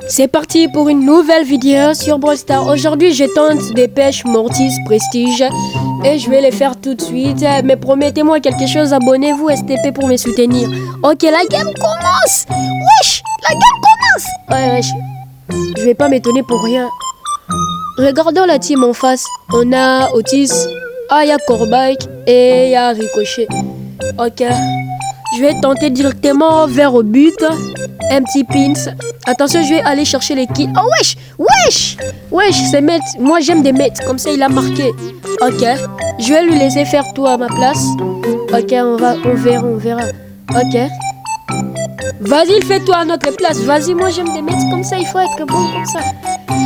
C'est parti pour une nouvelle vidéo sur Brawl Stars. Aujourd'hui, je tente des pêches Mortis Prestige et je vais les faire tout de suite. Mais promettez-moi quelque chose, abonnez-vous STP pour me soutenir. Ok, la game commence. Wesh, la game commence. Ouais, wesh. Je vais pas m'étonner pour rien. Regardons la team en face. On a Otis, il y a Corbac et il y a Ricochet. Ok, je vais tenter directement vers au but. Un petit pins. Attention, je vais aller chercher les kills. Oh wesh, wesh, wesh, c'est Met. Moi j'aime des Met. Comme ça il a marqué. Ok, je vais lui laisser faire tout à ma place. Ok, on verra. Ok. Vas-y, fais-toi à notre place. Vas-y, moi j'aime des Met comme ça. Il faut être bon comme ça.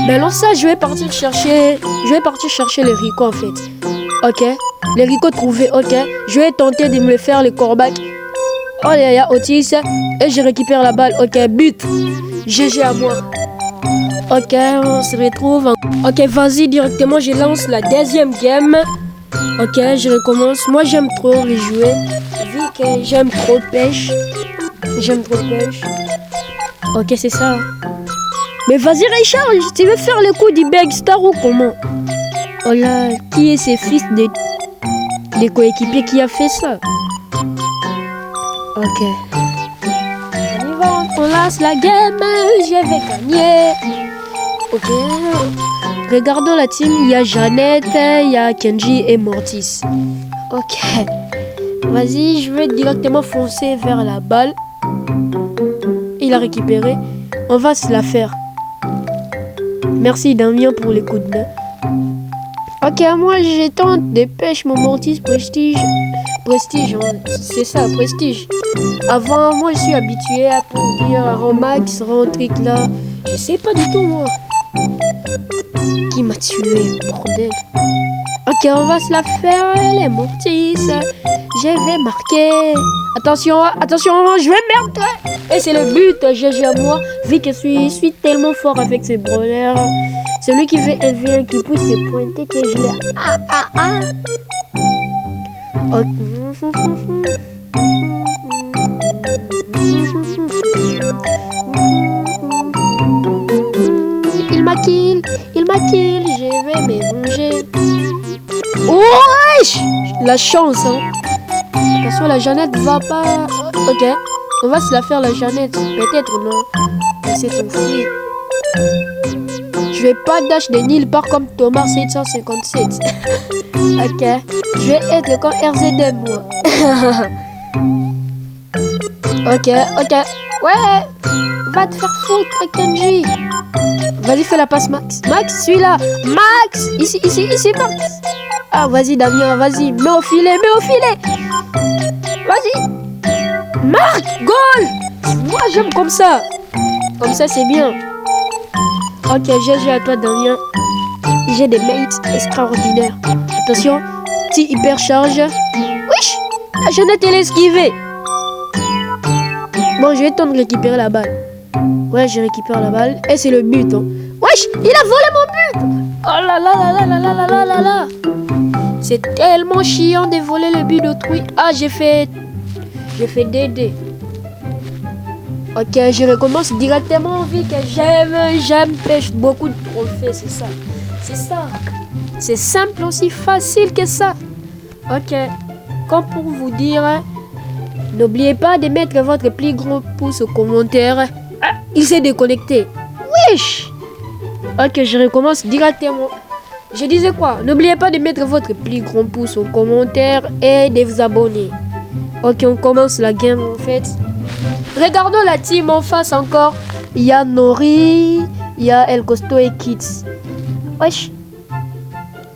Mais alors ça, je vais partir chercher les Rico en fait. Ok, les Rico trouvés. Ok, je vais tenter de me faire les Corbac. Oh là là, Otis. Et je récupère la balle. Ok, but. GG à moi. Ok, on se retrouve. Ok, vas-y, directement, je lance la deuxième game. Ok, je recommence. Moi, j'aime trop rejouer. Vu que j'aime trop pêche. Ok, c'est ça. Mais vas-y, Richard, tu veux faire le coup du Big Star ou comment? Oh là, qui est ce fils des coéquipiers qui a fait ça? Ok. On y va, on lance la game, je vais gagner. Ok. Regardons la team, il y a Jeannette, il y a Kenji et Mortis. Ok. Vas-y, je vais directement foncer vers la balle. Il a récupéré. On va se la faire. Merci Damien pour les coups de main. Ok, moi je tente des pêches mon Mortis Prestige. Prestige, c'est ça, Prestige. Avant, moi je suis habitué à pour dire rang max, rang trick là. Je sais pas du tout moi. Qui m'a tué, bordel. Ok, on va se la faire, les Mortis. Je vais marquer. Attention, je vais merde. Et c'est le but, GG à moi. Vu que je suis tellement fort avec ces brawlers. Celui qui fait LV1 qui pousse ses pointés que je l'ai. Il m'a kill, je vais me venger. Wesh, la chance, hein. Attention, la Jeannette va pas. Ok, on va se la faire, la Jeannette. Peut-être non. Mais c'est ton fruit. Je vais pas dash des nulle part comme Thomas 757. Ok, je vais être comme RZM moi. Ok. Ouais, va te faire foutre Kenji. Vas-y, fais la passe Max. Max, suis-là. Max, ici Max. Ah, vas-y Damien, vas-y, mets au filet. Vas-y. Marc, goal. Moi j'aime comme ça. Comme ça c'est bien. Ok, GG à toi Damien. J'ai des mates extraordinaires. Attention, petit hypercharge. Wesh, la Jeannette elle est esquivée. Bon, je vais tenter de récupérer la balle. Ouais, je récupère la balle. Et c'est le but. Hein. Wesh, il a volé mon but. Oh là là. C'est tellement chiant de voler le but d'autrui. Ah, j'ai fait DD. Ok, je recommence directement vu que j'aime pêche beaucoup de trophées, c'est ça. C'est simple, aussi facile que ça. Ok, comme pour vous dire, n'oubliez pas de mettre votre plus gros pouce au commentaire. Ah, il s'est déconnecté. Wesh. Ok, je recommence directement. Je disais quoi? N'oubliez pas de mettre votre plus grand pouce au commentaire et de vous abonner. Ok, on commence la game en fait. Regardons la team en face encore. Il y a Nori, il y a El Costo et Kids. Wesh.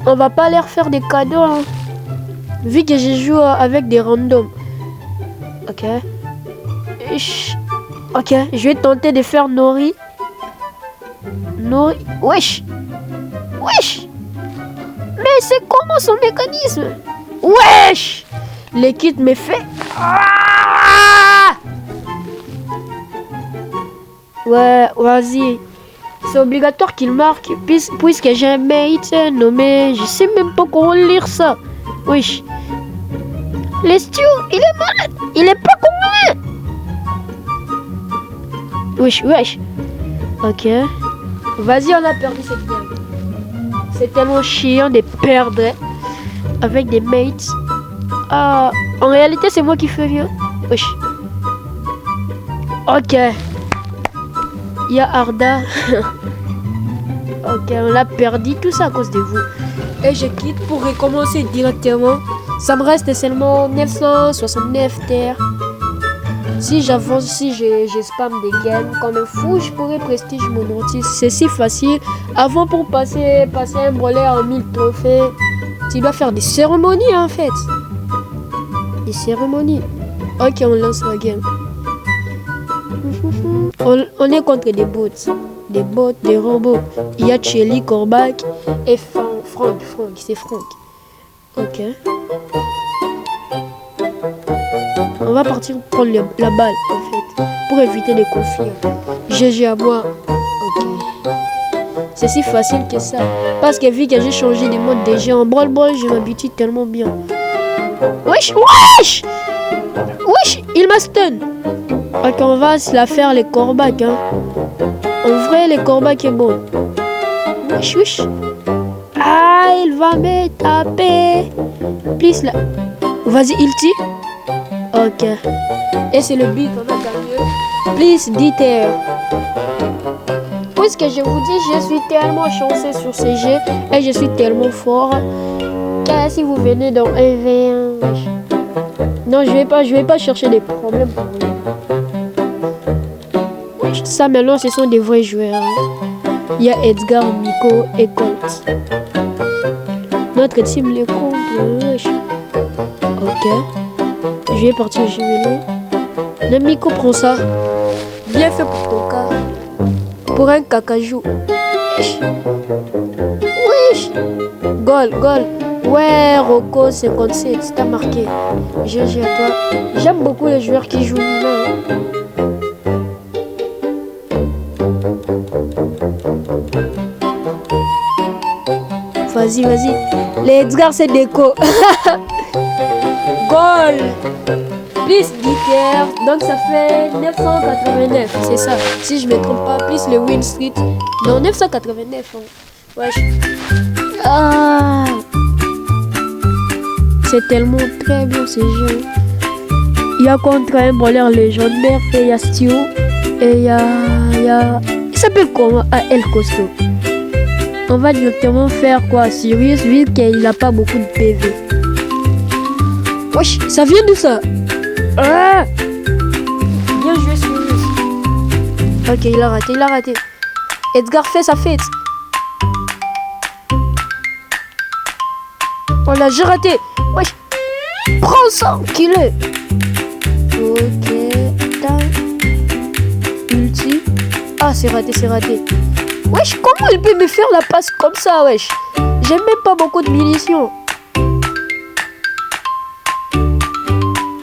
On va pas leur faire des cadeaux. Hein. Vu que je joue avec des randoms. Ok. Ok, je vais tenter de faire Nori. Wesh. Mais c'est comment son mécanisme? Wesh. Les kits me fait. Ouais, vas-y. C'est obligatoire qu'il marque puisque j'ai un mate nommé. Je sais même pas comment lire ça. Wesh. Les Stu, il est malade. Il est pas commun. Wesh. Ok. Vas-y, on a perdu cette game. C'est tellement chiant de perdre avec des mates. Ah, en réalité, c'est moi qui fais mieux. Wesh. Ok. Il y a Arda. Ok, on l'a perdu tout ça à cause de vous. Et je quitte pour recommencer directement. Ça me reste seulement 969 terres. Si j'avance, si je spam des games comme un fou, je pourrais prestige mon mortis. C'est si facile. Avant, pour passer un brelet en 1000 trophées, tu dois faire des cérémonies en fait. Des cérémonies. Ok, on lance la game. On est contre des bots. Des bots, des robots. Il y a Chelly, Corbac et Franck. C'est Franck. Ok. On va partir prendre la balle en fait. Pour éviter les conflits. GG à moi. Ok. C'est si facile que ça. Parce que vu que j'ai changé de mode de jeu en brawl, je m'habitue tellement bien. Wesh, wesh! Wesh, il m'a stun. Ok, on va se la faire les Corbac. Hein. En vrai, les Corbac est bon. Wesh, wesh. Ah, il va me taper. Please là. Vas-y, il tire. Ok. Et c'est le but, on a gagné. Please, Dieter. Puisque je vous dis, je suis tellement chanceux sur ces jeux et je suis tellement fort que si vous venez dans 1v1, non, je vais pas chercher des problèmes pour vous. Ça maintenant, ce sont des vrais joueurs. Il y a Edgar, Miko et Colt. Notre team les compte. Ok. Je vais partir jumeler. Le Miko prend ça. Bien fait pour ton cas. Pour un cacajou. Wesh. Goal. Ouais, Rocco 57, t'as marqué. GG à toi. J'aime beaucoup les joueurs qui jouent Mina. Vas-y. Les Edgar, c'est déco. Goal. Plus Dieter. Donc ça fait 989. C'est ça. Si je me trompe pas, plus le Win Street. Non, 989. Hein. Wesh. Ah. C'est tellement très bien ce jeu. Il y a contre un brawler légendaire et il y a Stio. Et il y a... Il s'appelle comment? Ah, El Costo. On va directement faire quoi? Sirius, vu qu'il n'a pas beaucoup de PV. Wesh, ça vient d'où ça? Ah. Bien joué Sirius. Ok, il a raté. Edgar fait sa fête. Voilà, j'ai raté. Wesh. Prends ça, enculé. Ok. Ulti. Ah, c'est raté. Wesh, comment il peut me faire la passe comme ça, wesh? J'ai même pas beaucoup de munitions.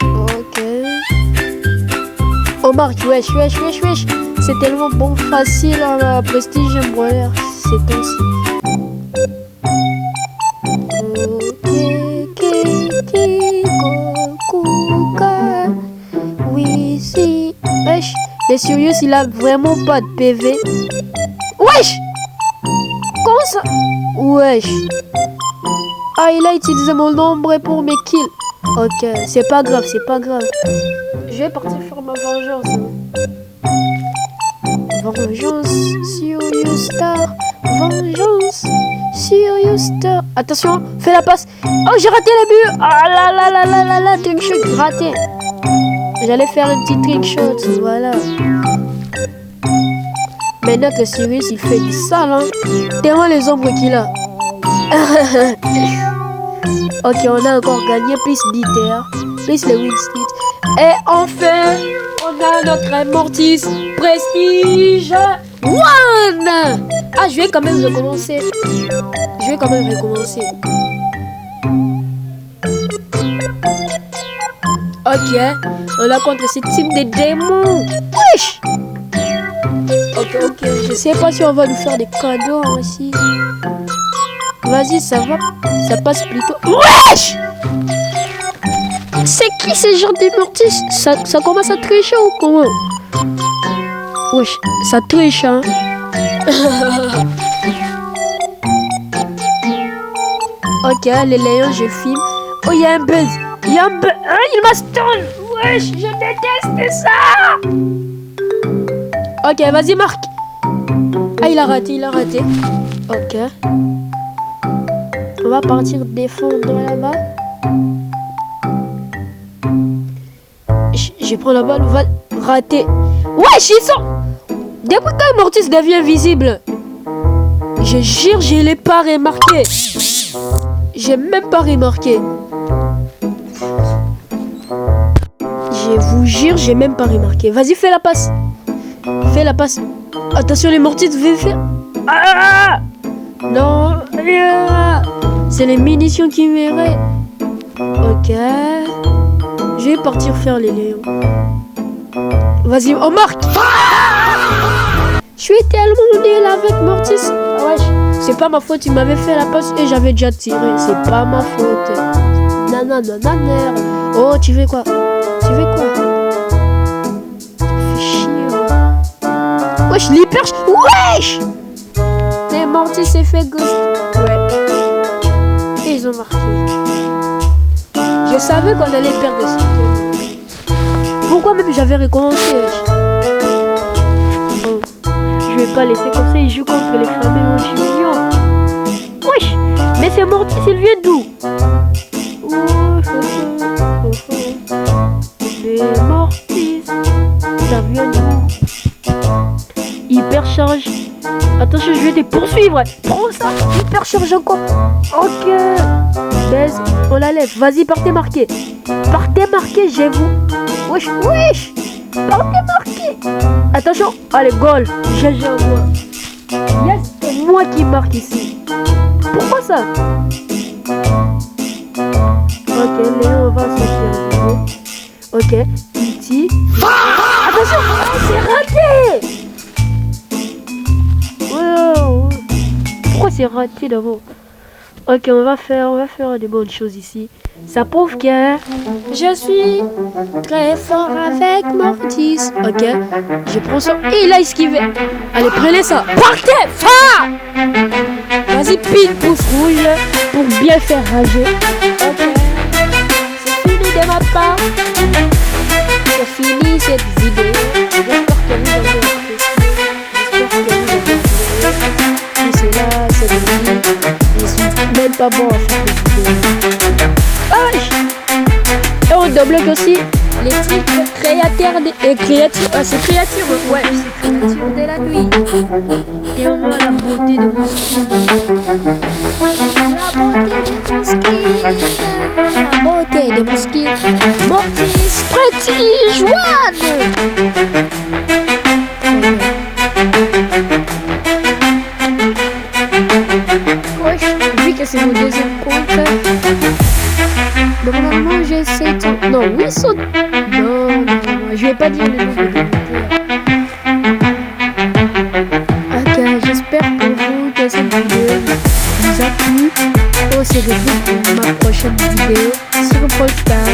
Ok. On marque, wesh. C'est tellement bon, facile à prestige un brawler. C'est ainsi. Oui, si. Wesh. Les Sirius, il a vraiment pas de PV. Wesh. Comment ça? Wesh. Ah, il a utilisé mon nombre pour mes kills. Ok, c'est pas grave. Je vais partir faire ma vengeance. Vengeance, Sirius Star. Sirius Star. Attention, fais la passe. Oh, j'ai raté le but. Ah là, trick shot raté. J'allais faire un petit trick shot, voilà. Mais notre Sirius, il fait du sale, hein. Tellement les ombres qu'il a. Ok, on a encore gagné, plus Dieter, plus le Win Street. Et enfin, on a notre Mortis Prestige 1. Ah, je vais quand même recommencer. Ok, on a contre ce type de démons. Wesh. Ok, je sais pas si on va lui faire des cadeaux aussi. Vas-y, ça va. Ça passe plutôt. Wesh. C'est qui ce genre de mortis? Ça commence à tricher ou comment? Wesh, ça triche, hein. Ok, les lions, je filme. Oh, il y a un buzz. Il y a un buzz. Ah, il m'a stun. Wesh, je déteste ça. Ok, vas-y, marque. Ah, il a raté. Ok. On va partir défendre là-bas. Je prends la balle, on va rater. Wesh, ils sont... Depuis quand Mortis devient visible? Je jure, je l'ai pas remarqué. J'ai même pas remarqué. Je vous jure, j'ai même pas remarqué. Vas-y, fais la passe. Fais la passe. Attention, les Mortis, vais faire... Ah non. C'est les munitions qui m'iraient. Ok. Je vais partir faire les lions. Vas-y, on marque. Je suis tellement nul avec Mortis. Ah wesh, c'est pas ma faute, il m'avait fait la passe et j'avais déjà tiré. C'est pas ma faute. Nanana. Oh, tu veux quoi? Tu fais chier. Wesh, l'hyper... Wesh! Les Mortis s'est fait ghost. Ouais. Et ils ont marqué. Je savais qu'on allait perdre ce tour. Pourquoi même j'avais recommencé? Bon, je vais pas laisser comme ça, il joue contre les Flaméos Junior. Wesh, mais c'est Mortis, il vient d'où? C'est Mortis, ça vient d'où? Hypercharge. Attention, je vais te poursuivre. Prends ça, hypercharge encore. Ok. Baise, on la lève. Vas-y, partez marqué. Partez marqué, j'ai vous. Wesh. Partez marqué. Attention. Allez, goal. J'ai moi. Yes, c'est moi qui marque ici. Pourquoi ça? Ok, Léon, on va sortir. Ok, Iti. Attention, c'est raté. Wow. Pourquoi c'est raté d'abord? Ok, on va faire des bonnes choses ici. Ça prouve que je suis très fort avec Mortis. Ok, je prends ça. Et il a esquivé. Allez, prenez ça. Partez, fa. Vas-y, pile pouce rouge pour bien faire rager. Ok, c'est fini de ma part. C'est fini cette vidéo. J'espère que vous avez apprécié. Et c'est là, cette vidéo. Je suis même pas bon à faire des vidéos. Et on débloque aussi les trucs créateurs et créatures. Ah, c'est créature, ouais, c'est créature de la nuit. Et on voit la beauté de mon skin. La beauté de mon skin. Mortis Prestige One. Ouais, vu que c'est mon deuxième compte. Normalement j'essaie de... Non, oui, saute. Non, je vais pas dire le nom de ok, j'espère pour vous que cette vidéo vous a plu. On se retrouve pour ma prochaine vidéo sur Brawl Stars.